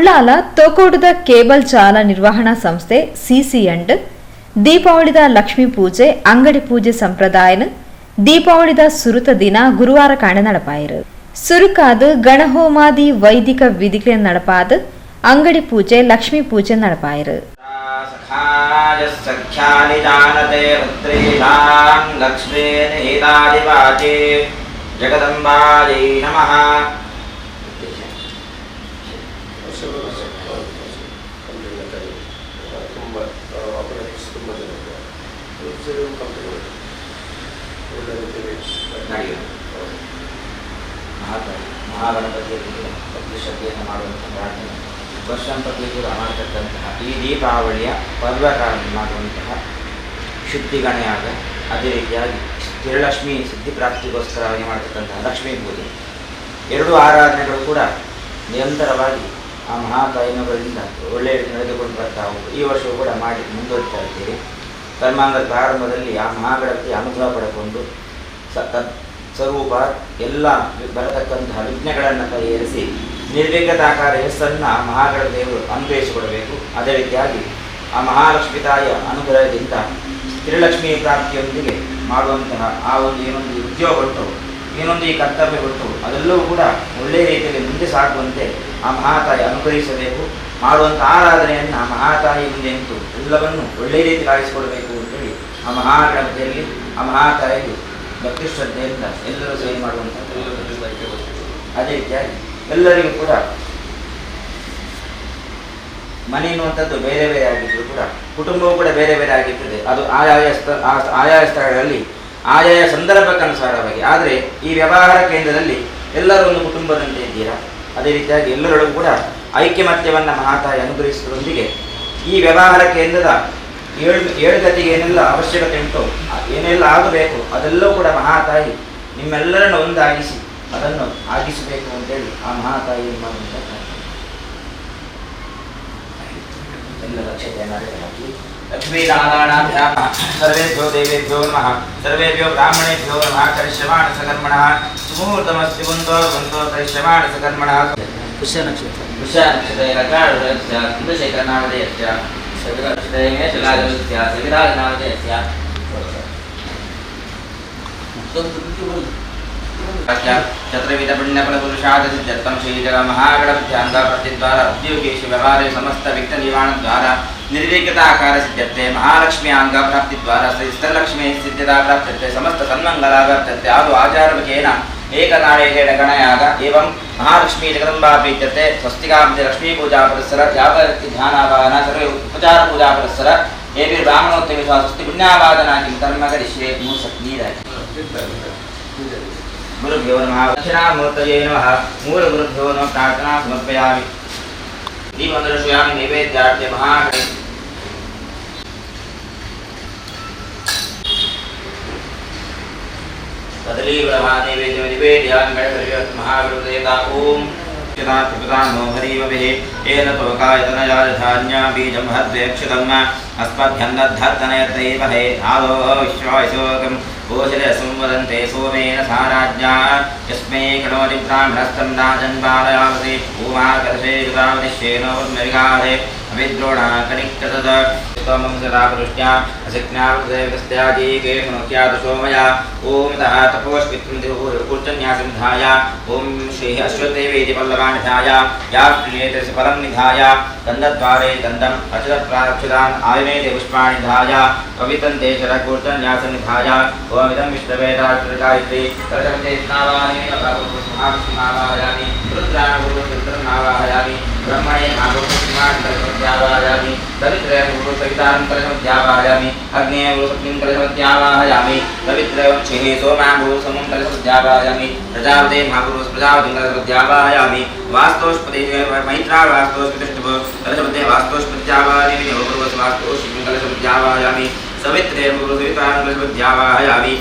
Ullal ತೋಕೋಟದ cable ಜಾಲ ನಿರ್ವಹಣಾ ಸಂಸ್ಥೆ ಸಿಸಿಎಂಡ್ ದೀಪಾವಳಿದ ಲಕ್ಷ್ಮೀ ಪೂಜೆ ಅಂಗಡಿ ಪೂಜೆ ಸಂಪ್ರದಾಯನ ದೀಪಾವಳಿದ ಸುರುತ ದಿನ ಗುರುವಾರ ಕಾಂಡ ನಡಪಾಯಿರು. ಸುರುಕಾದ ಗಣಹೋಮಾದಿ ವೈದಿಕ ವಿಧಿಗಳ ನಡಪಾದ ಅಂಗಡಿ ಪೂಜೆ ಲಕ್ಷ್ಮೀ ಪೂಜೆ ನಡಪಾಯಿರು. ಜಗದಂಬಾಯೈ ನಮಃ. ಮಹಾಗಣಪತಿಯಲ್ಲಿ ಭಕ್ತಿ ಶ್ರದ್ಧೆಯನ್ನು ಮಾಡುವಂಥ ಪ್ರಾರ್ಥನೆ ವರ್ಷಂಪ್ರತಿಗಳು ಮಾಡತಕ್ಕಂತಹ ಈ ದೀಪಾವಳಿಯ ಪರ್ವಕಾಲ ಮಾಡುವಂತಹ ಶುದ್ಧಿಗಣೆಯಾಗ, ಅದೇ ರೀತಿಯಾಗಿ ಸ್ಥಿರಲಕ್ಷ್ಮಿ ಸಿದ್ಧಿ ಪ್ರಾಪ್ತಿಗೋಸ್ಕರವಾಗಿ ಮಾಡತಕ್ಕಂತಹ ಲಕ್ಷ್ಮೀ ಪೂಜೆ ಎರಡೂ ಆರಾಧನೆಗಳು ಕೂಡ ನಿರಂತರವಾಗಿ ಆ ಮಹಾತಾಯಿನಗಳಿಂದ ಒಳ್ಳೆಯ ರೀತಿ ನಡೆದುಕೊಂಡು ಬರ್ತಾ ಹೋಗುವುದು. ಈ ವರ್ಷವೂ ಕೂಡ ಮಾಡಿ ಮುಂದುವರಿತಾ ಇದ್ದೀರಿ. ಕರ್ಮಾಂಗದ ಪ್ರಾರಂಭದಲ್ಲಿ ಆ ಮಹಾಗಣಪತಿ ಅನುಗ್ರಹ ಪಡೆದುಕೊಂಡು ಸ್ವರೂಪ ಎಲ್ಲ ಬರತಕ್ಕಂತಹ ವಿಘ್ನಗಳನ್ನು ಪರಿಹರಿಸಿ ನಿರ್ವಿಘ್ನತಾಕಾರ ಯಶಸ್ಸನ್ನು ಮಹಾಗಣದೇವರು ಅನುಗ್ರಹಿಸಿಕೊಡಬೇಕು. ಅದೇ ರೀತಿಯಾಗಿ ಆ ಮಹಾಲಕ್ಷ್ಮಿ ತಾಯಿಯ ಅನುಗ್ರಹದಿಂದ ಸ್ಥಿರಲಕ್ಷ್ಮಿ ಪ್ರಾಪ್ತಿಯೊಂದಿಗೆ ಮಾಡುವಂತಹ ಆ ಒಂದು ಏನೊಂದು ಉದ್ಯೋಗ ಉಂಟು, ಏನೊಂದು ಈ ಕರ್ತವ್ಯ ಉಂಟು, ಅದೆಲ್ಲವೂ ಕೂಡ ಒಳ್ಳೆಯ ರೀತಿಯಲ್ಲಿ ಮುಂದೆ ಸಾಗುವಂತೆ ಆ ಮಹಾತಾಯಿ ಅನುಗ್ರಹಿಸಬೇಕು. ಮಾಡುವಂಥ ಆರಾಧನೆಯನ್ನು ಆ ಮಹಾತಾಯಿ ಮುಂದೆ ನಿಂತು ಎಲ್ಲವನ್ನು ಒಳ್ಳೆಯ ರೀತಿ ಕಾಯಿಸಿಕೊಡಬೇಕು ಅಂತೇಳಿ ಆ ಮಹಾಗಣಪತಿಯಲ್ಲಿ ಆ ಮಹಾತಾಯಿಗೆ ಭಕ್ತಿ ಶ್ರದ್ಧೆಯಿಂದ ಎಲ್ಲರೂ ಸೇವೆ ಮಾಡುವಂಥ. ಅದೇ ರೀತಿಯಾಗಿ ಎಲ್ಲರಿಗೂ ಕೂಡ ಮನೆ ಎನ್ನುವಂಥದ್ದು ಬೇರೆ ಬೇರೆ ಆಗಿದ್ರು ಕೂಡ ಕುಟುಂಬವೂ ಕೂಡ ಬೇರೆ ಬೇರೆ ಆಗಿರ್ತದೆ. ಅದು ಆಯಾಯ ಸ್ಥಳಗಳಲ್ಲಿ ಆಯಾಯ ಸಂದರ್ಭಕ್ಕನುಸಾರವಾಗಿ. ಆದರೆ ಈ ವ್ಯವಹಾರ ಕೇಂದ್ರದಲ್ಲಿ ಎಲ್ಲರೂ ಒಂದು ಕುಟುಂಬದಂತೆ ಇದ್ದೀರಾ. ಅದೇ ರೀತಿಯಾಗಿ ಎಲ್ಲರೊಳಗೂ ಕೂಡ ಐಕ್ಯಮತ್ಯವನ್ನು ಮಹಾತಾಯಿ ಅನುಗ್ರಹಿಸುವುದರೊಂದಿಗೆ ಈ ವ್ಯವಹಾರ ಕೇಂದ್ರದ ಏಳುಗತಿಗೆ ಏನೆಲ್ಲ ಅವಶ್ಯಕತೆ ಉಂಟು, ಏನೆಲ್ಲ ಆಗಬೇಕು, ಅದೆಲ್ಲವೂ ಕೂಡ ಮಹಾತಾಯಿ ನಿಮ್ಮೆಲ್ಲರನ್ನು ಒಂದಾಗಿಸಿ ಅದನ್ನು ಆಗಿಸಬೇಕು ಅಂತೇಳಿ ಆ ಮಹಾತಾಯಿ ಮಾಡುವಂಥ ಎಲ್ಲ ಲಕ್ಷ್ಯತೆಯನ್ನು ಹಾಕಿ ಲಕ್ಷ್ಮೀನಾರಾಯಣಾಭ್ಯಾಂ ಸರ್ವೇಭ್ಯೋ ದೇವೇಭ್ಯೋ ನಮಃ ಸರ್ವೇಭ್ಯೋ ಬ್ರಾಹ್ಮಣೇಭ್ಯೋ ನಮಃ ಕರಿಷ್ಯಮಾಣ ಸಕರ್ಮಣಃ ಸುಮುಹೂರ್ತಮಸ್ತಿ ಬಂತೋ ಬಂತೋ ಕರಿಷ್ಯಮಾಣ ಸಕರ್ಮಣಃ. ಪುಷ್ಯ ನಕ್ಷತ್ರ ಚಂದ್ರಶೇಖರ ನಾಮಧೇಯಸ್ಯ ಚತುರ್ವಿಧ ಪುಣ್ಯಫಲಪುರುಷಾದ ಸಿದ್ಧರ್ಥಂ ಶ್ರೀಜಗ ಮಹಾಗಣಪತ್ಯಾಂಗ ಪ್ರತಿದ್ವಾರ ಉದ್ಯೋಗೇಶು ವ್ಯವಹಾರ ಸಮಸ್ತ ವಿಘ್ನ ನಿವಾರಣದ್ವಾರ ನಿರ್ವಿಘ್ನತಾಕಾರ ಸಿದ್ಧತೆ ಮಹಾಲಕ್ಷ್ಮಿ ಅಂಗ ಪ್ರಾಪ್ತಿದ್ವಾರ ಶ್ರೀ ಸ್ಥಳಲಕ್ಷ್ಮಿ ಸಿದ್ಧತಾ ಪ್ರಾಪ್ತತೆ ಸಮಸ್ತ ಸನ್ಮಂಗಲ ಪ್ರಾಪ್ತತೆ ಆದು ಆಚಾರವಕೇನ ಏಕನಾಳೇನ ಗಣಯಾಗ ಏವಂ ಮಹಾಲಕ್ಷ್ಮೀ ಜಗದಂಬಾ ಪ್ರೀತ್ಯತೆ ಸ್ವಸ್ತಿಕಾಬ್ಜ ಲಕ್ಷ್ಮೀ ಪೂಜಾ ಪುರಸ್ಸರ ಜಾಗೃತಿ ಧ್ಯಾನಾವಾಹನ ಸರ್ವೇ ಉಪಚಾರ ಪೂಜಾ ಪುರಸ್ಸರ ಏವಿ ಬ್ರಾಹ್ಮಣೋತ್ತಮ ಸ್ವಸ್ತಿ ಪುಣ್ಯಾವಾದನ ಕಿಂ ಕರ್ಮ ಕರಿಷ್ಯೆ ನೀರಾಗಿ. ಗುರುಭ್ಯೋ ನಮಃ ದಕ್ಷಿಣಾಮೂರ್ತಯೇ ನಮಃ ಮೂಲ ಗುರುಭ್ಯೋ ನಮಃ ಪ್ರಾರ್ಥನಾ ಸಮರ್ಪಯಾಮಿ. ದೀಪಂದರ್ಶಯಾಮಿ ನೈವೇದ್ಯಾರ್ಥ ಮಹಾಗಣಪತಿ ನೈವೇದ್ಯ ನಿವೇದ್ಯಾಮಿ ಗಣಪತಿ ಮಹಾಗಣಪತಿಯತಾ ಓಂ नो हरिवहे येन तोकायतनयाधान्या बीजं हद्वेक्षितम् अस्मभ्यन्नद्धर्तनयतैवहे आदो विश्वायशोकम् ओषधे संवदन्ते सोमेन साराज्ञा यस्मै कणोति ब्राह्मणस्तन्नाजन्बालयावति भूमाकर्षे कृतावतिश्येनो वद्मरिगाधे अविद्रोणा कनिक्कतद स्तोमं सदा पृष्ट्या असिज्ञावृतदेवस्त्याजीके मनोक्यादशोमया ओं तः तपोस्मित्रं देवपूर्चन्यासंधाय ओं श्रीः अश्वत्थदेवेति पल्लवानिधाय या प्रियेते फलं निधाय गन्धद्वारे गन्धम् अक्षतप्राक्षतान् आयुनेते पुष्पाणि धाय पवित्रन्ते शरकूर्चन्यासनिधाय ओमिदं विष्णुवेदाश्रगायत्री सरस्वतीनावाहयामि महाविष्णुनावाहयामि रुद्राणावाहयामि ब्रह्मणे महाभूतमानसमध्यावाहयामि सवित्रयं गुरुसवितारं अग्नेय गुरुपत्नीं कलशमध्यावाहयामि सवित्रयं क्षिः सोमाभूसमं कलशमध्यावाहयामि प्रजापते महापुरुष प्रजापतिं कलशमध्यावाहयामि वास्तोष्पति मैत्रा वास्तोष्पतिष्ठभ कलशमध्ये वास्तोष्पत्यावाहयामि देवपुरुष वास्तोष्पतिं कलशमध्यावाहयामि सवित्रे गुरुसवितारं कलशमध्यावाहयामि.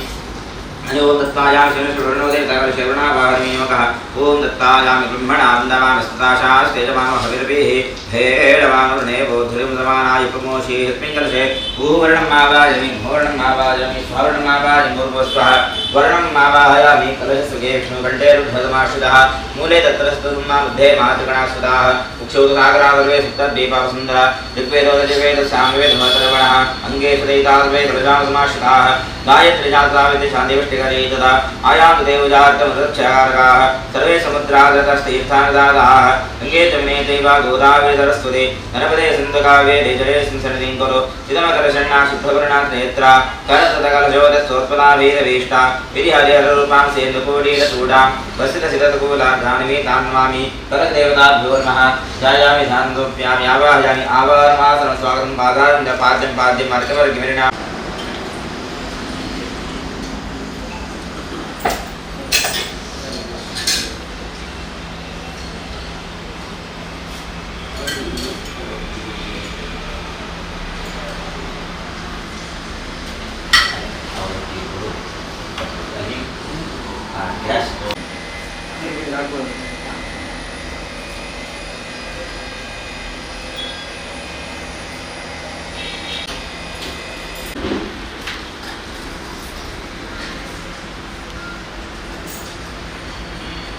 ओं दत्तायामि शरणोदयशरणावाहनीयोगः ओं दत्तायामि ब्रह्मणान्दमामि स्ताशास्तेजमामहविर्भिः हेडवामरुणे बोधुरिं समानाय प्रमोषे यस्मिन् कलशे भूवर्णम् आवाहयामि घोर्णम् आवाहयामि स्ववर्णम् आवाहयामि भूर्भुवस्वः वर्णम् आवाहयामि कलशसुगे विष्णुकण्ठे रुद्धतमाश्रितः मूले तत्रस्तुमा मध्ये मातृगणाश्रिताः क्षौतसागरादर्वे सुप्तद्वीपवसुन्धरा ऋग्वेदोदजवेदसामवेदमतर्वणः अङ्गे सुदयिताद्वैतप्रजासमाश्रिताः गायत्रीजाताविति शान्तिवृष्टिकरी तथा आयान्तु देवजातमृतक्षकारकाः सर्वे समुद्रादतस्तीर्थानदाताः गङ्गे जमुने चैव गोदावरी सरस्वती नर्मदे सिन्धुकावेरी जलेऽस्मिन् सन्निधिं कुरु चिदमकरशण्या शुद्धवर्णानेत्रा करतकलशोदस्वोत्पलावीरवीष्टा विधि हरिहररूपां सेन्दुकोटीरचूडां वसितसितकुलाभ्राणिमीतां नमामि करदेवताभ्यो नमः ध्यायामि ध्यानरूप्यामि आवाहयामि आवाहनमासनं स्वागतं पादारं पाद्यं पाद्यम् अर्कवर्गिमिरिणा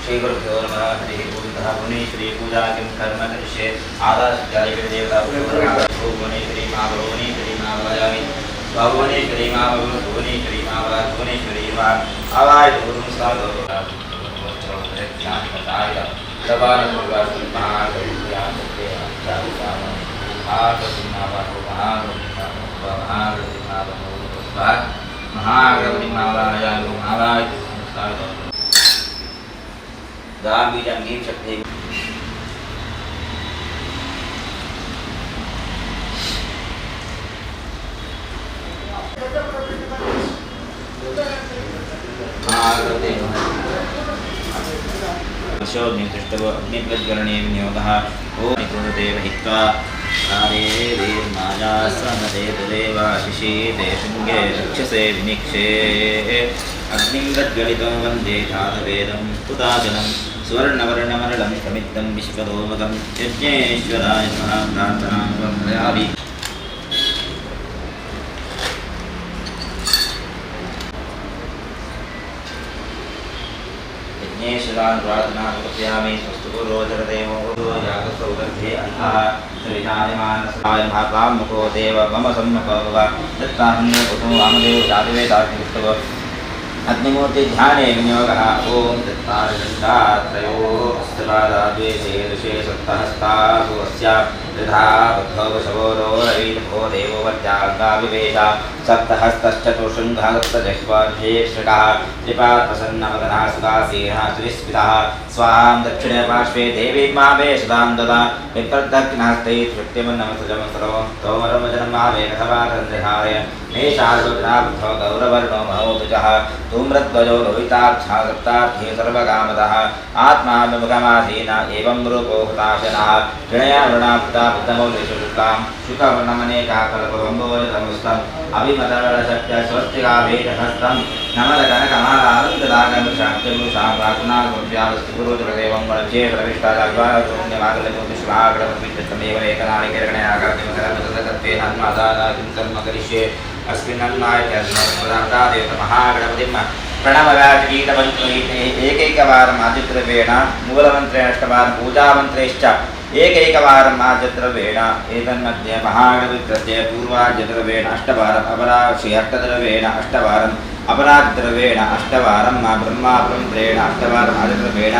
श्री गुरुभ्यो नमः हरिः ओम तथा भुवनेश्वरी पूजा किं कर्म करिष्ये आदास्यादिके देवता भुवनेश्वरी मां भुवनेश्वरी मां वदामि भुवनेश्वरी मां भुवनेश्वरी मां भुवनेश्वरी मां आवाय गुरुं साधो गांभीर्यं गीं शक्ति अग्निप्रज्वलने विनियोगः ओम निकुरुदेव हित्वा कारे वीर्माया समदे तुलेव शिशीते शृङ्गे रक्षसे विनिक्षे अग्निं प्रज्वलितं वन्दे जातवेदं पुताजनं सुवर्णवर्णमरलं समिद्धं विश्वतोमुखं यज्ञेश्वराय नमः प्रार्थनां समर्पयामि यज्ञेश्वरान् प्रार्थनां समर्पयामि स्वस्तु पुरोचरदेवो यागसौगर्भे अन्तः श्रीजायमानस्वाय महाकामुको देव मम सम्मुखो भव दत्ताहं कुतो वामदेव जातिवेदाग्निस्तव अग्निमूर्ति ध्याने विनियोगः ओम दत्तारदण्डात्रयोः अस्तिपादाद्वेषे दृशे सप्तहस्तासु अस्या त्रिधा बुद्धवशवोरो रवीतभो देवो वत्याङ्गाविवेशा सप्तहस्तश्चतुर्शृङ्गः सप्तजह्वार्धेक्षकः त्रिपात्प्रसन्नवदनः सुदासीनः त्रिस्मितः स्वां दक्षिणे पार्श्वे देवी मावे सदां ददा विप्रदक्षिणहस्तैः श्रुत्यमन्नमसृजमसरो तोमरमजनं मावे कथवातन्द्रिहारय मेषार्धुग्नाब्धो गौरवर्णो महोदुजः धूम्रध्वजो लोहिताक्षः सप्तार्थे सर्वकामदः आत्माभिमुखमासीन एवं रूपो हुताशनः गृणयावृणाभृता बुद्धमौलिशुक्लां शुकवर्णमनेकाकल्पवम्बोजतमुस्तम् अभिमतवरशक्त्या स्वस्तिकाभेदहस्तं नमदगणकमालानन्ददागमशाक्तिमुषां प्रार्थनाकुर्व्यावस्तिपुरोचरदेवं वणज्ये प्रविष्टादाग्वारगोण्यमागलकोटिश्वागणपवित्रतमेव एकनालिकेर्गणयागार्तिमकरमतत्त्वे हन्मादानादिं कर्म करिष्ये अस्मिन्नन्नायत्यादेवतमहागणपतिं प्रणवराजगीतमन्त्रैः एकैकवारम् आदित्रवेण मूलमन्त्रेण अष्टवारं पूजामन्त्रैश्च एकैकवारम् आदित्रवेण एतन्मध्ये महागणपतिस्य पूर्वादित्रवेण अष्टवारम् अपराक्षि अष्टद्रवेण अष्टवारम् अपरादित्रवेण अष्टवारं ब्रह्माब्रह्मणेन अष्टवारम् आदित्रवेण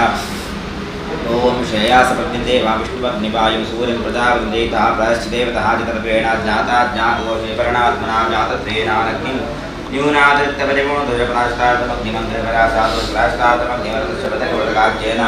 ओम श्रेयासपद्यन्ते वा विष्णुवग्निवायुं सूर्यं प्रजावन्देतः प्रायश्चिदेवतः चितर्पेण ज्ञाता ज्ञातोषेपरणात्मना ज्ञातत्वेनानग्निं न्यूनादित्यपरिमोदयपरास्तार्थमग्निमन्त्रपरास्तार्थमग्निमन्त्रशब्दकोटकाख्येन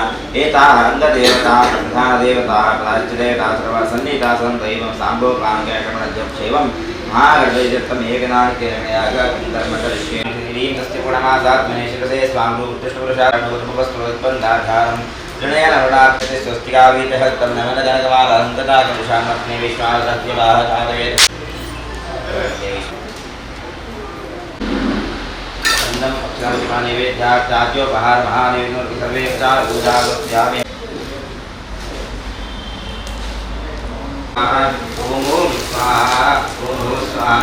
एताः अङ्गदेवताः प्रधानदेवताः प्रायश्चिदेवताः सर्वाः सन्निहिताः दैवं साम्भोपाङ्गेषमणजक्षेवं महागणपतिदत्तम् एकनायकेर्गणयागकर्मकरिष्ये ह्रीं तस्य गुणमासात्मने शिरसे स्वां रूपकृष्णपुरुषारूपमुपस्फुरत्पन्दाधारम् ऋणयनवृणाक्षते स्वस्तिकावीतहस्तं नमनजनकमालहन्तताकमुषामग्ने विश्वासत्यवाहकादवेत् अन्नम् अक्षरशिवानिवेद्याचार्योपहार महानैवेद्योऽपि सर्वे पूजागत्यामि ओम स्वाहा ओम स्वाहा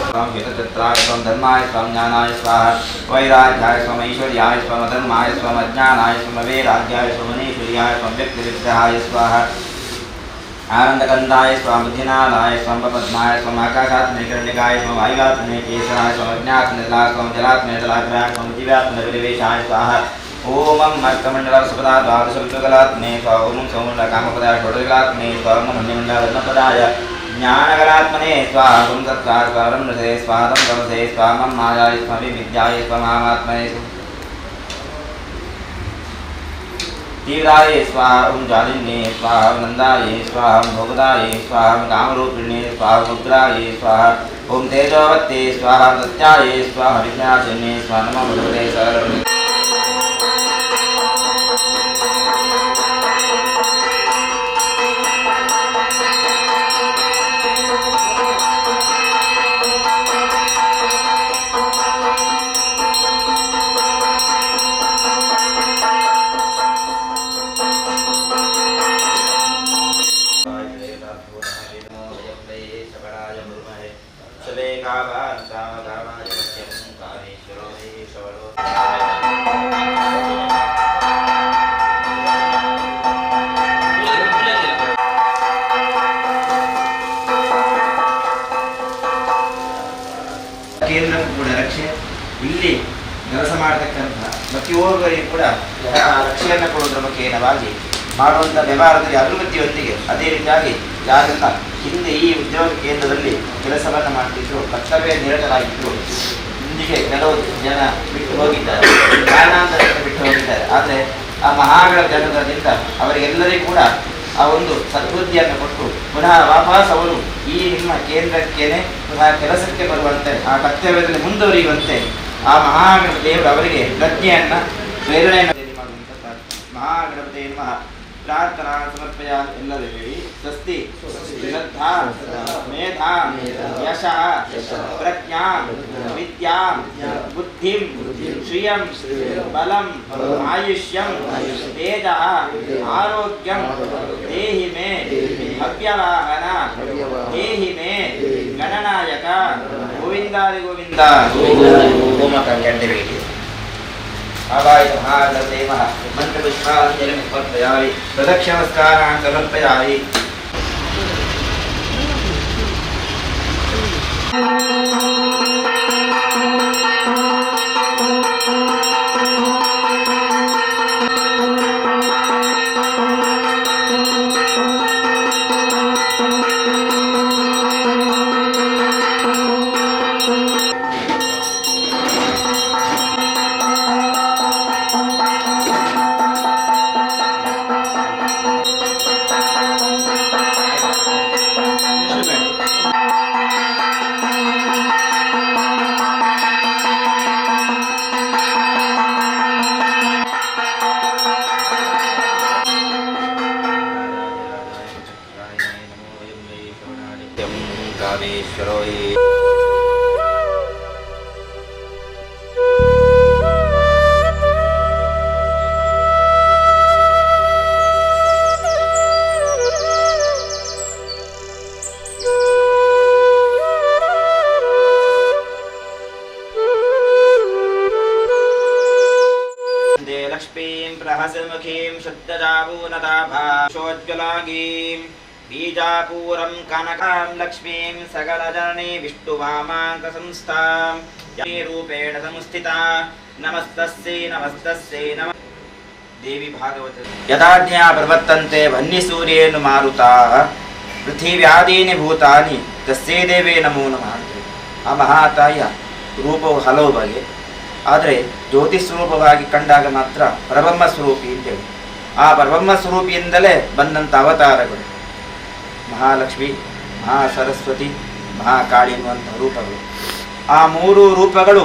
स्वाम हितचित्राय स्वाम धर्माय स्वाम ज्ञानाय स्वाहा वैराग्याय स्वाम ऐश्वर्याय स्वाम धर्माय स्वाम अज्ञानाय स्वाम वैराग्याय स्वाम अनैश्वर्याय स्वाम व्यक्तिविग्रहाय स्वाहा आनंदकंदाय स्वाम बुद्धिनाथाय स्वाम पद्माय स्वाम आकाशात्मने किरणिकाय स्वाम वायुवात्मने केशराय स्वाम अग्न्यात्मनिर्लाय स्वाम जलात्मने जलाग्राय स्वाम दिव्यात्मनिर्विवेशाय स्वाहा ओम मर्कमंडल सुपदा द्वादशविद्युगलात्मने स्वाहा ओम सौमंडलकामपदाय षोडशगलात्मने स्वाहा ओम मन्यमंडलरत्नपदाय ज्ञानगलात्मने स्वाहा ओम सत्त्वाय स्वाहा ब्रह्मसे स्वाहा तम तमसे स्वाहा मम मायाय स्वाहा विद्याय स्वाहा महात्मने तीव्राय स्वाहा ओम जालिन्ये स्वाहा ओम नंदाय स्वाहा ओम भोगदाय स्वाहा ओम कामरूपिणे स्वाहा ओम उग्राय स्वाहा ओम तेजोवत्ते स्वाहा सत्याय स्वाहा विज्ञासिने स्वाहा नमो भगवते सरस्वती ಕೇಂದ್ರ ಕೂಡ ರಕ್ಷೆ ಇಲ್ಲಿ ಕೆಲಸ ಮಾಡತಕ್ಕಂತಹ ಪ್ರತಿಯೊಬ್ಬರಿಗೂ ಕೂಡ ರಕ್ಷೆಯನ್ನು ಕೊಡುವುದರ ಮುಖೇನವಾಗಿ ಮಾಡುವಂಥ ವ್ಯವಹಾರದಲ್ಲಿ ಅಭಿವೃದ್ಧಿಯೊಂದಿಗೆ ಅದೇ ರೀತಿಯಾಗಿ ಯಾರೆಲ್ಲ ಹಿಂದೆ ಈ ಉದ್ಯೋಗ ಕೇಂದ್ರದಲ್ಲಿ ಕೆಲಸವನ್ನು ಮಾಡ್ತಿದ್ರು ಕರ್ತವ್ಯ ನಿರತರಾಗಿದ್ದರು ಇಂದಿಗೆ ಕೆಲವು ಜನ ಬಿಟ್ಟು ಹೋಗಿದ್ದಾರೆ, ಕಾರಣಾಂತರದಿಂದ ಬಿಟ್ಟು ಹೋಗಿದ್ದಾರೆ. ಆದರೆ ಆ ಮಹಾಗಳ ಜನದಿಂದ ಅವರಿಗೆಲ್ಲರಿಗೂ ಕೂಡ ಆ ಒಂದು ಸದ್ಬುದ್ಧಿಯನ್ನು ಕೊಟ್ಟು ಪುನಃ ವಾಪಸ್ ಅವರು ಈ ನಿಮ್ಮ ಕೇಂದ್ರಕ್ಕೇನೆ ಪುನಃ ಕೆಲಸಕ್ಕೆ ಬರುವಂತೆ ಆ ಕರ್ತವ್ಯದಲ್ಲಿ ಮುಂದುವರಿಯುವಂತೆ ಆ ಮಹಾಗಣಪ ದೇವರು ಅವರಿಗೆ ಪ್ರಜ್ಞೆಯನ್ನು ಪ್ರೇರಣೆಯನ್ನು ಮಾಡುವಂಥ ಮಹಾಗಣಪತಿ ನಮಃ ಪ್ರಾರ್ಥನಾ ಸಮರ್ಪಯ ಎಲ್ಲರೂ ಹೇಳಿ. ಸ್ವಸ್ತಿ ಶ್ರದ್ಧಾ ಮೇಧಾ ಯಶಃ ಪ್ರಜ್ಞಾ ವಿದ್ಯಾ ಬುದ್ಧಿಂ ಶ್ರಿಯಂ ಬಲಂ ಆಯುಷ್ಯಂ ತೇಜಃ ಆರೋಗ್ಯಂ ದೇಹಿ ಮೇ ಅವ್ಯವಾಹನ ದೇಹಿ ಮೇ ಗಣನಾಯಕ ಗೋವಿಂದಾದಿ ಗೋವಿಂದ. ಓಂ ಕಂಠಬೇಡಿ आवाय महादेवः मंत्रपुष्पाञ्जलिं समर्पयामि प्रदक्षिणनमस्कारान् समर्पयामि. लक्ष्मीं प्रहसमुखीं शुद्धजाबूनदाभाषोज्ज्वलागीं बीजापूरं कनकां लक्ष्मीं सकलजननी विष्णुवामाङ्कसंस्थां रूपेण संस्थिता नमस्तस्यै नमस्तस्यै नमः. देवी भागवत यदाज्ञा प्रवर्तन्ते वह्निसूर्येण मारुताः पृथिव्यादीनि भूतानि तस्यै देवे नमो नमः. ಆ ಮಹಾತಾಯಿಯ ರೂಪವು ಹಲವು ಬಗೆ, ಆದರೆ ಜ್ಯೋತಿ ಸ್ವರೂಪವಾಗಿ ಕಂಡಾಗ ಮಾತ್ರ ಪರಬ್ರಹ್ಮ ಸ್ವರೂಪಿ ಅಂತೇಳಿ. ಆ ಪರಬ್ರಹ್ಮ ಸ್ವರೂಪಿಯಿಂದಲೇ ಬಂದಂಥ ಅವತಾರಗಳು ಮಹಾಲಕ್ಷ್ಮಿ, ಮಹಾ ಸರಸ್ವತಿ, ಮಹಾಕಾಳಿ ಎನ್ನುವಂಥ ರೂಪಗಳು. ಆ ಮೂರು ರೂಪಗಳು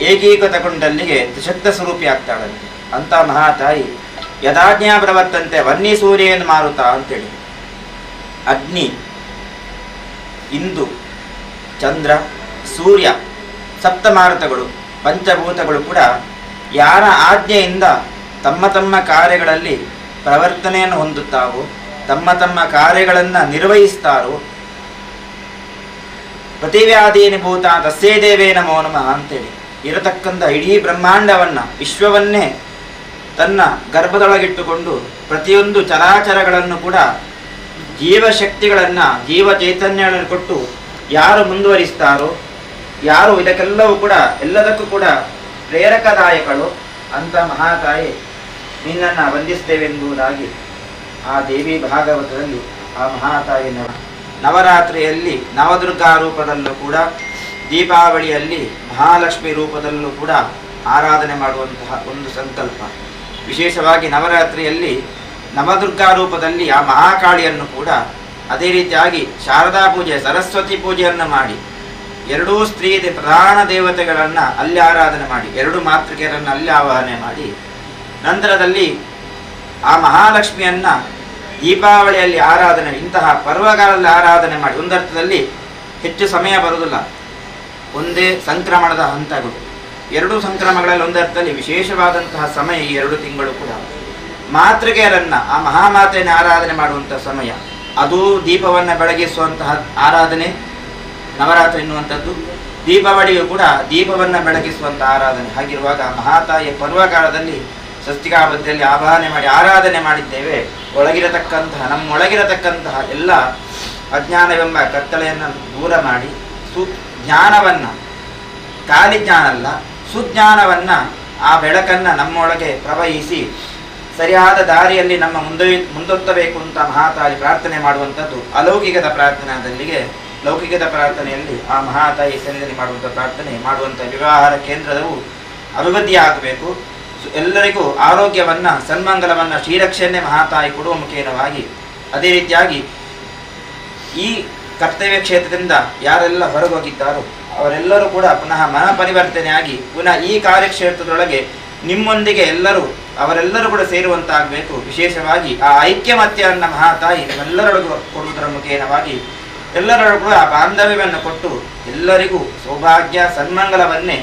ಏಕೀಕೃತಗೊಂಡಲ್ಲಿಗೆ ತ್ರಿಶಕ್ತ ಸ್ವರೂಪಿ ಆಗ್ತಾಳಂತೆ. ಅಂಥ ಮಹಾತಾಯಿ ಯದಾಜ್ಞಾ ಪ್ರವರ್ತಂತೆ ವನ್ನಿ ಸೂರ್ಯೇನ್ ಮಾರುತ ಅಂತೇಳಿ. ಅಗ್ನಿ, ಇಂದು, ಚಂದ್ರ, ಸೂರ್ಯ, ಸಪ್ತಮಾರುತಗಳು, ಪಂಚಭೂತಗಳು ಕೂಡ ಯಾರ ಆಜ್ಞೆಯಿಂದ ತಮ್ಮ ತಮ್ಮ ಕಾರ್ಯಗಳಲ್ಲಿ ಪ್ರವರ್ತನೆಯನ್ನು ಹೊಂದುತ್ತಾವೋ, ತಮ್ಮ ತಮ್ಮ ಕಾರ್ಯಗಳನ್ನು ನಿರ್ವಹಿಸ್ತಾರೋ, ಪೃಥಿವ್ಯಾದೀನಿ ಭೂತ ತಸ್ಯೈ ದೇವೇ ನಮೋ ನಮಃ ಅಂತೇಳಿ ಇರತಕ್ಕಂಥ ಇಡೀ ಬ್ರಹ್ಮಾಂಡವನ್ನು, ವಿಶ್ವವನ್ನೇ ತನ್ನ ಗರ್ಭದೊಳಗಿಟ್ಟುಕೊಂಡು ಪ್ರತಿಯೊಂದು ಚರಾಚರಗಳನ್ನು ಕೂಡ ಜೀವಶಕ್ತಿಗಳನ್ನು ಜೀವ ಚೈತನ್ಯಗಳನ್ನು ಕೊಟ್ಟು ಯಾರು ಮುಂದುವರಿಸ್ತಾರೋ, ಯಾರು ಇದಕ್ಕೆಲ್ಲವೂ ಕೂಡ ಎಲ್ಲದಕ್ಕೂ ಕೂಡ ಪ್ರೇರಕದಾಯಕಳು ಅಂತ ಮಹಾತಾಯಿ ನಿನ್ನನ್ನು ವಂದಿಸ್ತೇವೆಂಬುದಾಗಿ ಆ ದೇವಿ ಭಾಗವತದಲ್ಲಿ ಆ ಮಹಾತಾಯಿನ ನವರಾತ್ರಿಯಲ್ಲಿ ನವದುರ್ಗಾ ರೂಪದಲ್ಲೂ ಕೂಡ, ದೀಪಾವಳಿಯಲ್ಲಿ ಮಹಾಲಕ್ಷ್ಮಿ ರೂಪದಲ್ಲೂ ಕೂಡ ಆರಾಧನೆ ಮಾಡುವಂತಹ ಒಂದು ಸಂಕಲ್ಪ. ವಿಶೇಷವಾಗಿ ನವರಾತ್ರಿಯಲ್ಲಿ ನವದುರ್ಗಾ ರೂಪದಲ್ಲಿ ಆ ಮಹಾಕಾಳಿಯನ್ನು ಕೂಡ, ಅದೇ ರೀತಿಯಾಗಿ ಶಾರದಾ ಪೂಜೆ, ಸರಸ್ವತಿ ಪೂಜೆಯನ್ನು ಮಾಡಿ, ಎರಡೂ ಸ್ತ್ರೀ ಪ್ರಧಾನ ದೇವತೆಗಳನ್ನು ಅಲ್ಲಿ ಆರಾಧನೆ ಮಾಡಿ, ಎರಡು ಮಾತೃಕೆಯರನ್ನು ಅಲ್ಲಿ ಆವಾಹನೆ ಮಾಡಿ, ನಂತರದಲ್ಲಿ ಆ ಮಹಾಲಕ್ಷ್ಮಿಯನ್ನು ದೀಪಾವಳಿಯಲ್ಲಿ ಆರಾಧನೆ, ಇಂತಹ ಪರ್ವಗಳಲ್ಲಿ ಆರಾಧನೆ ಮಾಡಿ. ಒಂದರ್ಥದಲ್ಲಿ ಹೆಚ್ಚು ಸಮಯ ಬರುವುದಿಲ್ಲ, ಒಂದೇ ಸಂಕ್ರಮಣದ ಹಂತಗಳು, ಎರಡು ಸಂಕ್ರಮಗಳಲ್ಲಿ ಒಂದರ್ಥದಲ್ಲಿ ವಿಶೇಷವಾದಂತಹ ಸಮಯ ಈ 2 ತಿಂಗಳು ಕೂಡ. ಮಾತೃಕೆಯರನ್ನು ಆ ಮಹಾಮಾತೆಯನ್ನು ಆರಾಧನೆ ಮಾಡುವಂತಹ ಸಮಯ, ಅದು ದೀಪವನ್ನು ಬೆಳಗಿಸುವಂತಹ ಆರಾಧನೆ ನವರಾತ್ರಿ ಎನ್ನುವಂಥದ್ದು. ದೀಪಾವಳಿಯು ಕೂಡ ದೀಪವನ್ನು ಬೆಳಗಿಸುವಂತಹ ಆರಾಧನೆ. ಹಾಗಿರುವಾಗ ಮಹಾತಾಯಿಯ ಪರ್ವಕಾಲದಲ್ಲಿ ಸ್ವಸ್ತಿಕಾಬದ್ಧದಲ್ಲಿ ಆವಾಹನೆ ಮಾಡಿ ಆರಾಧನೆ ಮಾಡಿದ್ದೇವೆ. ಒಳಗಿರತಕ್ಕಂತಹ ನಮ್ಮೊಳಗಿರತಕ್ಕಂತಹ ಎಲ್ಲ ಅಜ್ಞಾನವೆಂಬ ಕತ್ತಲೆಯನ್ನು ದೂರ ಮಾಡಿ ಜ್ಞಾನವನ್ನು, ಖಾಲಿ ಜ್ಞಾನ ಅಲ್ಲ, ಸುಜ್ಞಾನವನ್ನು, ಆ ಬೆಳಕನ್ನು ನಮ್ಮೊಳಗೆ ಪ್ರವಹಿಸಿ ಸರಿಯಾದ ದಾರಿಯಲ್ಲಿ ನಮ್ಮ ಮುಂದೊತ್ತಬೇಕು ಅಂತ ಮಹಾತಾಯಿ ಪ್ರಾರ್ಥನೆ ಮಾಡುವಂಥದ್ದು ಅಲೌಕಿಕದ ಪ್ರಾರ್ಥನೆಯಲ್ಲಿಗೆ. ಲೌಕಿಕದ ಪ್ರಾರ್ಥನೆಯಲ್ಲಿ ಆ ಮಹಾತಾಯಿ ಸನ್ನಿಧಿಯಲ್ಲಿ ಮಾಡುವಂಥ ಪ್ರಾರ್ಥನೆ ಮಾಡುವಂಥ ವ್ಯವಹಾರ ಕೇಂದ್ರವು ಅಭಿವೃದ್ಧಿಯಾಗಬೇಕು. ಎಲ್ಲರಿಗೂ ಆರೋಗ್ಯವನ್ನು, ಸನ್ಮಂಗಲವನ್ನು, ಶ್ರೀರಕ್ಷೆಯನ್ನೇ ಮಹಾತಾಯಿ ಕೊಡುವ ಮುಖೇನವಾಗಿ, ಅದೇ ರೀತಿಯಾಗಿ ಈ ಕರ್ತವ್ಯ ಕ್ಷೇತ್ರದಿಂದ ಯಾರೆಲ್ಲ ಹೊರಗೋಗಿದ್ದಾರೋ ಅವರೆಲ್ಲರೂ ಕೂಡ ಪುನಃ ಮನ ಪರಿವರ್ತನೆಯಾಗಿ ಪುನಃ ಈ ಕಾರ್ಯಕ್ಷೇತ್ರದೊಳಗೆ ನಿಮ್ಮೊಂದಿಗೆ ಅವರೆಲ್ಲರೂ ಕೂಡ ಸೇರುವಂತಾಗಬೇಕು. ವಿಶೇಷವಾಗಿ ಆ ಐಕ್ಯಮತ್ಯವನ್ನು ಮಹಾತಾಯಿ ಎಲ್ಲರೊಳಗೂ ಕೊಡುವುದರ ಮುಖೇನವಾಗಿ ಎಲ್ಲರೊಳಗೂ ಆ ಬಾಂಧವ್ಯವನ್ನು ಕೊಟ್ಟು ಎಲ್ಲರಿಗೂ ಸೌಭಾಗ್ಯ ಸನ್ಮಂಗಲವನ್ನೇ,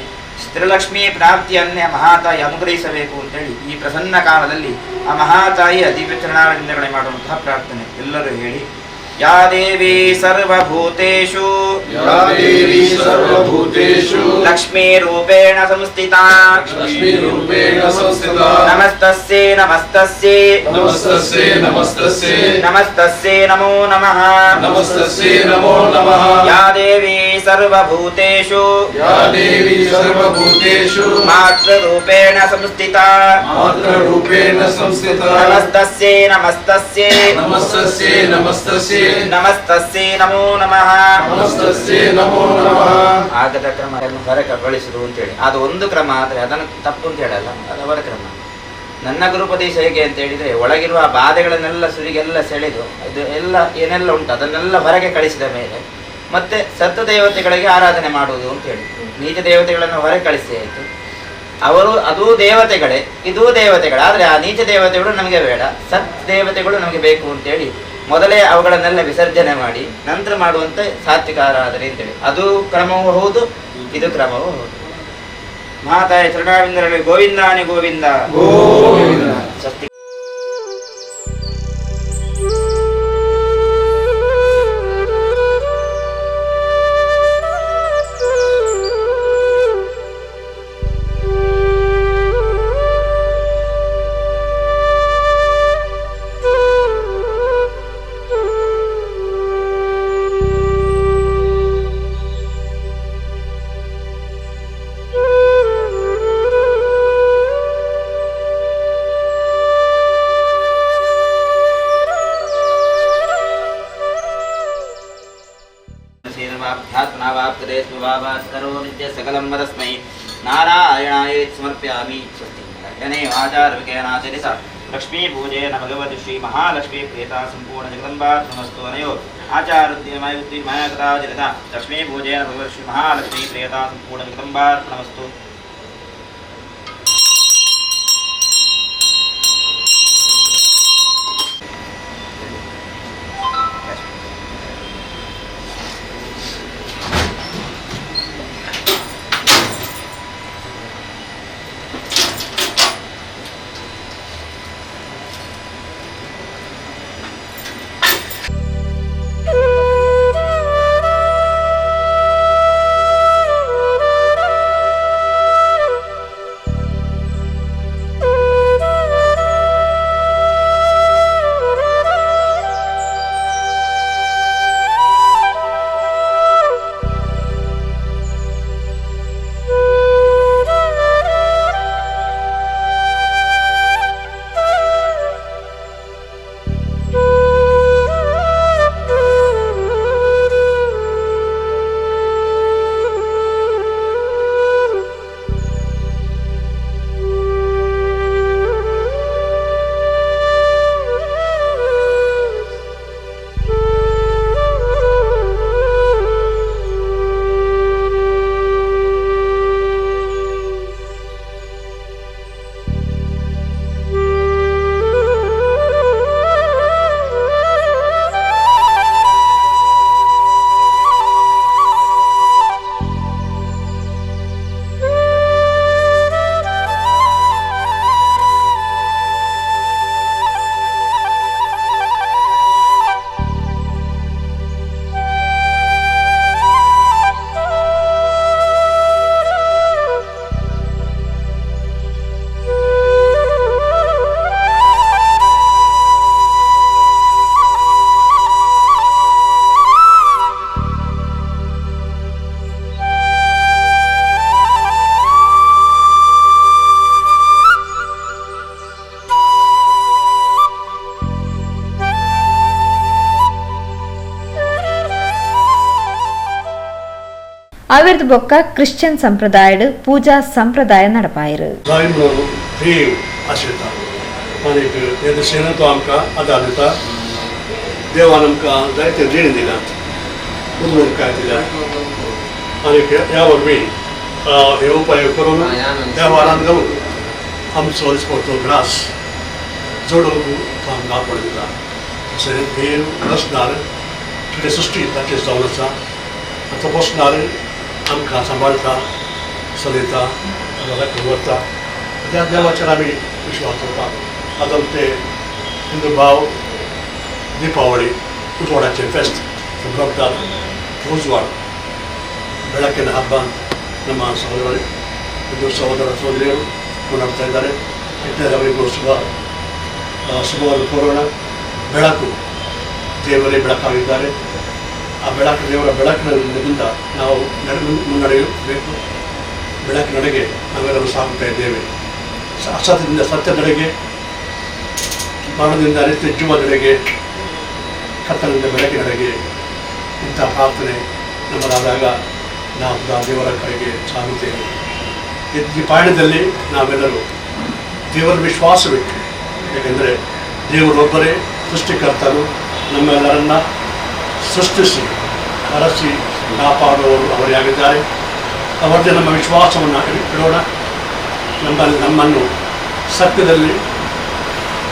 ಸ್ತ್ರೀಲಕ್ಷ್ಮೀ ಪ್ರಾಪ್ತಿಯನ್ನೇ ಮಹಾತಾಯಿ ಅನುಗ್ರಹಿಸಬೇಕು ಅಂತೇಳಿ ಈ ಪ್ರಸನ್ನ ಕಾಲದಲ್ಲಿ ಆ ಮಹಾತಾಯಿಯ ದಿವ್ಯ ಚರಣಾರವಿಂದಗಳೇ ಮಾಡುವಂತಹ ಪ್ರಾರ್ಥನೆ ಎಲ್ಲರೂ ಹೇಳಿ. या देवी सर्वभूतेषु लक्ष्मी रूपेण संस्थिता नमस्तस्यै नमस्तस्यै नमो नमः या देवी सर्वभूतेषु मातृरूपेण संस्थिता नमस्तस्यै ನಮಸ್ತಸ್ಯೈ ನಮೋ ನಮಃ. ಆಗದ ಕ್ರಮವನ್ನು ಹೊರಕಗೊಳಿಸುವುದು ಅಂತೇಳಿ ಅದು ಒಂದು ಕ್ರಮ, ಆದರೆ ಅದನ್ನು ತಪ್ಪು ಅಂತ ಹೇಳಲ್ಲ, ಅದು ಅವರ ಕ್ರಮ. ನನ್ನ ಗುರುಪದೇಶ ಹೇಗೆ ಅಂತ ಹೇಳಿದರೆ, ಒಳಗಿರುವ ಬಾಧೆಗಳನ್ನೆಲ್ಲ ಸುರಿಗೆಲ್ಲ ಸೆಳೆದು ಇದು ಎಲ್ಲ ಏನೆಲ್ಲ ಉಂಟು ಅದನ್ನೆಲ್ಲ ಹೊರಗೆ ಕಳಿಸಿದ ಮೇಲೆ ಮತ್ತೆ ಸತ್ತ ದೇವತೆಗಳಿಗೆ ಆರಾಧನೆ ಮಾಡುವುದು ಅಂತೇಳಿ. ನೀಚ ದೇವತೆಗಳನ್ನು ಹೊರಗೆ ಕಳಿಸಿ ಆಯಿತು, ಅವರು ಅದೂ ದೇವತೆಗಳೇ ಇದೂ ದೇವತೆಗಳೇ, ಆದರೆ ಆ ನೀಚ ದೇವತೆಗಳು ನಮಗೆ ಬೇಡ, ಸತ್ ದೇವತೆಗಳು ನಮಗೆ ಬೇಕು ಅಂತೇಳಿ ಮೊದಲೇ ಅವುಗಳನ್ನೆಲ್ಲ ವಿಸರ್ಜನೆ ಮಾಡಿ ನಂತರ ಮಾಡುವಂತೆ ಸಾತ್ವಿಕ ಆರಾಧನೆ ಅಂತೇಳಿ ಅದು ಕ್ರಮವೂ ಹೌದು, ಇದು ಕ್ರಮವೂ ಹೌದು. ಮಹಾತಾಯ ಚರಣಾವಿಂದರಲ್ಲಿ ಗೋವಿಂದಾನಿ ಗೋವಿಂದ ಸ್ವಸ್ತಿ. सकलं वदस्मै नारायणाय समर्पयामि. स्वस्ति. आचार्यविज्ञानाचरिता लक्ष्मी पूजयन भगवती श्री महालक्ष्मी प्रेता संपूर्ण जगदम्बार्पणमस्तु. अनयो आचार्योद्यमयुक्तिमयकथाचरिता लक्ष्मी पूजयन भगवती श्री महालक्ष्मी प्रेता संपूर्ण जगदम्बार्पणमस्तु. ಅವಿರ್ದು ಬೊಕ್ಕ ಕ್ರಿಶ್ಚಿಯನ್ ಸಂಪ್ರದಾಯಡ್ ಪೂಜಾ ಸಂಪ್ರದಾಯ ನಡಪಾಯಿರು. आनीक येदे सेनतो आमकां आदार दिता. देवान आमकां जायते रीण दिल्यात, उदरकाय दिल्या. आनीक ह्या वरवीं हे उपाय करून त्या वारान जावन आमचो दिसपडटो ग्रास जोडूंक आमकां आपण दिता. तशेंच देव रचणार कितें सृश्टी ताचेर जावन आसा. तो बसणार आमकां सांबाळटा, चलयता, व्हरता. त्या देवाचेर आमी विश्वास दवरतात. आतां ते हिंदू भाव दीपावಳಿ ಉತ್ಸವಾचे ಫೆಸ್ಟ್ ಸಂಭ್ರಮದ ರೋಜ್ವಾಡ್ ಬೆಳಕಿನ ಹಬ್ಬ ನಮ್ಮ ಸಹೋದರ ಸಹೋದರಿಯರು ಕೊಂಡಾಡ್ತಾ ಇದ್ದಾರೆ. ಅವರಿಗೂ ಶುಭವನ್ನು ಕೋರೋಣ. ಬೆಳಕು ದೇವರೇ ಬೆಳಕಾಗಿದ್ದಾರೆ. ಆ ಬೆಳಕು ದೇವರ ಬೆಳಕಿನಿಂದ ನಾವು ಮುನ್ನಡೆಯಬೇಕು. ಬೆಳಕಿನಡೆಗೆ ನಾವೆಲ್ಲರೂ ಸಾಗುತ್ತಾ ಇದ್ದೇವೆ. ಅಸತ್ಯದಿಂದ ಸತ್ಯದೆಡೆಗೆ, ಮರಣದಿಂದ ನಿತ್ಯ ಜೀವದೆಡೆಗೆ, ಕತ್ತಲಿಂದ ಬೆಳಕಿನಡೆಗೆ ಇಂಥ ಪ್ರಾರ್ಥನೆ ನಮ್ಮದಾದಾಗ ನಾವು ದೇವರ ಕಡೆಗೆ ಸಾಗುತ್ತೇವೆ. ಈ ಪಯಣದಲ್ಲಿ ನಾವೆಲ್ಲರೂ ದೇವರ ವಿಶ್ವಾಸವಿಟ್ಟು, ಏಕೆಂದರೆ ದೇವರೊಬ್ಬರೇ ಸೃಷ್ಟಿಕರ್ತರು. ನಮ್ಮೆಲ್ಲರನ್ನ ಸೃಷ್ಟಿಸಿ ಹರಸಿ ಕಾಪಾಡುವವರು ಅವರೇ ಆಗಿದ್ದಾರೆ. ಅವರದೇ ನಮ್ಮ ವಿಶ್ವಾಸವನ್ನು ಇಡೋಣ. ನಮ್ಮನ್ನು ಸತ್ಯದಲ್ಲಿ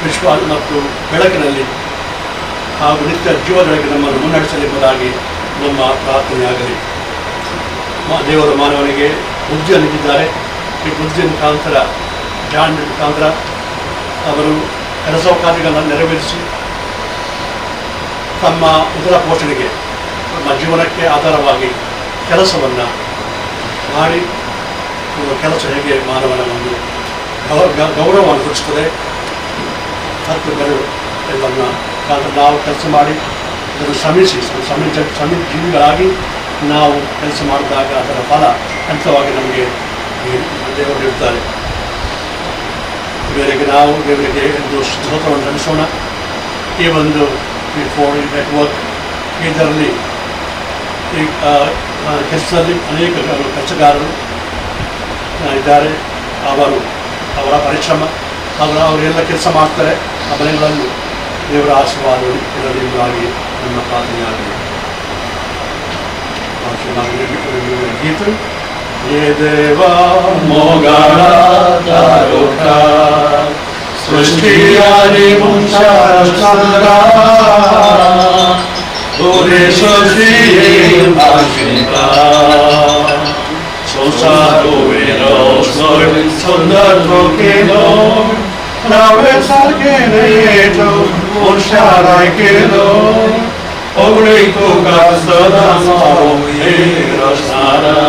ವಿಶ್ವಾಸ ಮತ್ತು ಬೆಳಕಿನಲ್ಲಿ ಹಾಗೂ ನಿತ್ಯ ಜೀವದೊಳಗೆ ನಮ್ಮನ್ನು ಮುನ್ನಡೆಸಲೆಂಬುದಾಗಿ ನಮ್ಮ ಪ್ರಾರ್ಥನೆಯಾಗಲಿ. ದೇವರ ಮಾನವನಿಗೆ ಬುದ್ಧಿಯನ್ನು ನೀಡಿದ್ದಾರೆ. ಈ ಬುದ್ಧಿಯ ಮುಖಾಂತರ, ಜ್ಞಾನದ ಮುಖಾಂತರ ಅವರು ಕೆಲಸ ಕಾರ್ಯಗಳನ್ನು ನೆರವೇರಿಸಿ ತಮ್ಮ ಉದರ ಪೋಷಣೆಗೆ, ನಮ್ಮ ಜೀವನಕ್ಕೆ ಆಧಾರವಾಗಿ ಕೆಲಸವನ್ನು ಮಾಡಿ, ಕೆಲಸ ಹೇಗೆ ಮಾನವನ ಒಂದು ಗೌರವವನ್ನು ಸೂಚಿಸ್ತದೆ. ಹತ್ತು ಬೆರಳು ಎಲ್ಲನ್ನ ನಾವು ಕೆಲಸ ಮಾಡಿ ಅದನ್ನು ಶ್ರಮಿಸಿ ಜೀವಿಗಳಾಗಿ ನಾವು ಕೆಲಸ ಮಾಡಿದಾಗ ಅದರ ಫಲ ಅಂತಿಮವಾಗಿ ನಮಗೆ ದೇವರು ನೀಡುತ್ತಾರೆ. ನಾವು ದೇವರಿಗೆ ಒಂದು ಸ್ತೋತ್ರವನ್ನು ಸಲ್ಲಿಸೋಣ. ಈ ಒಂದು ನೆಟ್ವರ್ಕ್ ಇದರಲ್ಲಿ ಈ ಕೆಲಸದಲ್ಲಿ ಅನೇಕ ಕೆಲಸಗಾರರು ಇದ್ದಾರೆ. ಅವರ ಪರಿಶ್ರಮ, ಅವರೆಲ್ಲ ಕೆಲಸ ಮಾಡ್ತಾರೆ. ಆ ಮನೆಗಳನ್ನು ದೇವರ ಆಶೀರ್ವಾದ ಇರಲಿಂದಾಗಿ ನಮ್ಮ ಪ್ರಾರ್ಥನೆಯಾಗಲಿ. ಗೀತ ये देवा मोगाळा दारोटा सृष्टी आनी मुंशारा ओरे सृष्टी आशिका संसारो वेरो स्वर सुंदर केलो नावे सारखे नेतो मुंशारा केलो ओगळे तो सदा मारो हे रसारा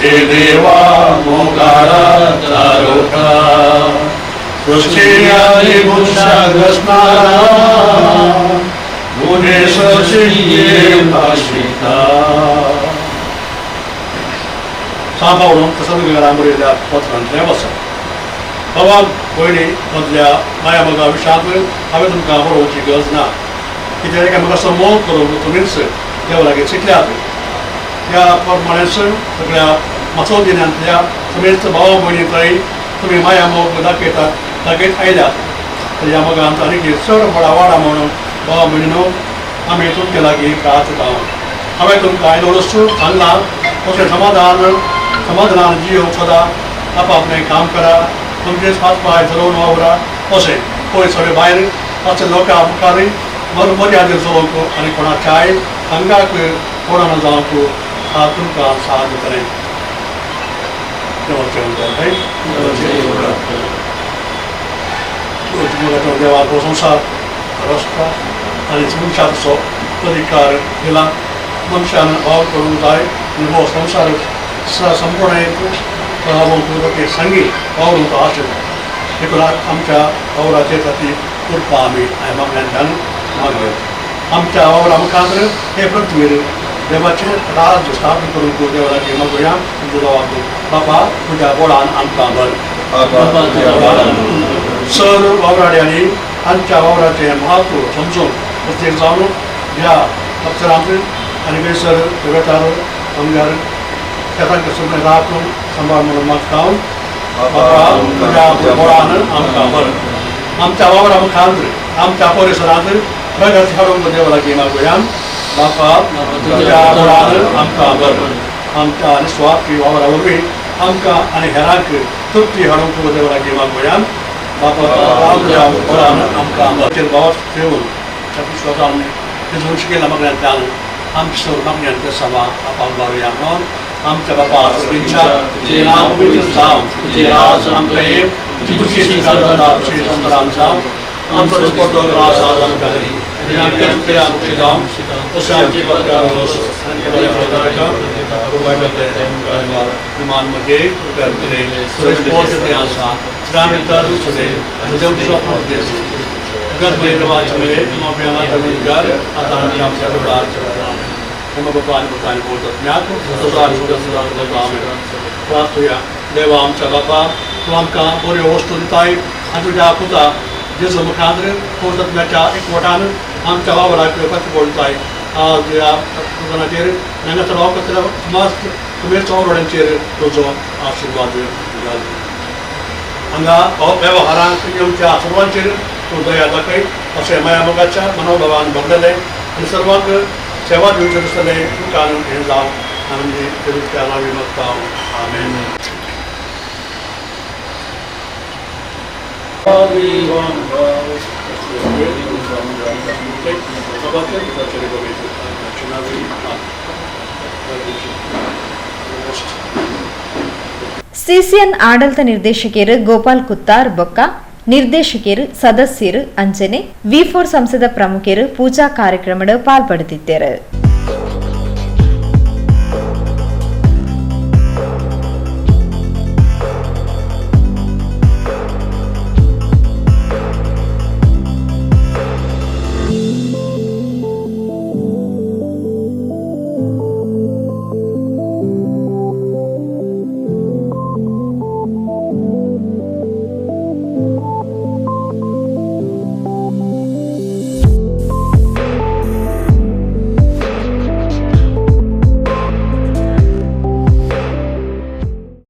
हे देवा मोगाळा दारोटा सृष्टी आनी मुंशारा ओरे सृष्टी आशिका 사바오는 테살로니가 라무리다 포트란 레버서 바와 보이니 어디야 마야마가 위샤드 하베든가 호로 지거스나 이제가 막서 모토로 도민스 여러게 치클라드 야 퍼머넌스 그냥 마소디난야 도민스 바와 보이니 타이 도미 마야모 보다케타 타겟 아이다 야마가 안타니 기서로 버라와라 모노 바와 보이노 아메 돈게라기 प्रार्थना हमें तुम कायदोरसु अल्लाह उसे समाधान जियो सदा आप अपने काम करा तुमके साथ पाए जरूर न हो रहा उसे कोई सरे बाहर अच्छे लोग आप करें मर आदि लोगों को अनेक होना चाहे अंगा को कोड़ा न जाओ को तुमका साथ करें तो देवा को संसार रस्ता आणि संसारसो अधिकार दिला मनुष्यानं भाव करून जाय निभो संसार संपूर्ण भावपूर्वक संगी वावरून तो आशेत देखून आमच्या वावराचे खातीर कृपा आमी मागण्यांतल्यान मागले. आमच्या वावरा मुखांतर हे पृथ्वीर देवाचे राज्य स्थापन करून देवाची मागुया. तुमचो बापा तुझ्या बोळान आमकां भर. सर वावराड्यांनी आमच्या वावराचे महत्व समजून प्रत्येक जावन ह्या अक्षरांत आणि सर वेतार कामगार त्याचा कसं राहतो सांभाळ म्हणून मागता तुझ्या बोळानं आमकां बर आमच्या वावरांत आमच्या परिसरांत प्रगती हाडूंक देवाला गेमा गोंयान बापा तुझ्या बोळानं आमकां बर आमच्या निस्वार्थी वावरा वरवीं आमकां आनी हेरांक तृप्ती हाडूंक देवाला गेमा गोंयान बापा तुझ्या बोळानं आमकां बर भावास ठेवून त्या विश्वासान तिजून शिकयला मागण्यांतल्यान आमची सर मागण्यांत सभा आपाक बारुया म्हणून आमच्या बापा सगळींच्या जे नाव पवित्र जाव जे राज आमकां ये तुझी संतान जाव आमचो स्पोर्ट राज आदान करी आणि आमच्या तुझ्या आमचे जाव तशें आमची बदकार विमान मध्ये आसा ग्रामीण सुदे घर आता आमच्या बापान बोलतात प्रार्थुया देवा आमच्या बापा तूं आमकां बऱ्यो वस्तू दिताय आनी तुज्या पुता जेजू मुखांत पौर्तत्म्याच्या एकवटान आमच्या वावराक बोलताय आज ह्या प्रधानाचेर हांगा चलोवप मात तुमी चौरड्यांचेर तुजो आशिर्वाद घाल हांगा वेव्हारांक येवच्या सर्वांचेर तूं दया दाखय अशें माया मोगाच्या मनोभावान भरलेले आनी सर्वांक सेवा दिवचे दिसतले तुका हे जाव आमी त्या नांवी मागता आमेन. ಸಿಸಿಎನ್ ಆಡಳಿತ ನಿರ್ದೇಶಕಿಯರು ಗೋಪಾಲ್ ಕುತ್ತಾರ್ ಬೊಕ್ಕ ನಿರ್ದೇಶಕಿಯರು ಸದಸ್ಯರು ಅಂಚನೆ ವಿ4 ಸಂಸದ ಪ್ರಮುಖರು ಪೂಜಾ ಕಾರ್ಯಕ್ರಮದ ಪಾಲ್ಪಡುತ್ತಿದ್ದರು.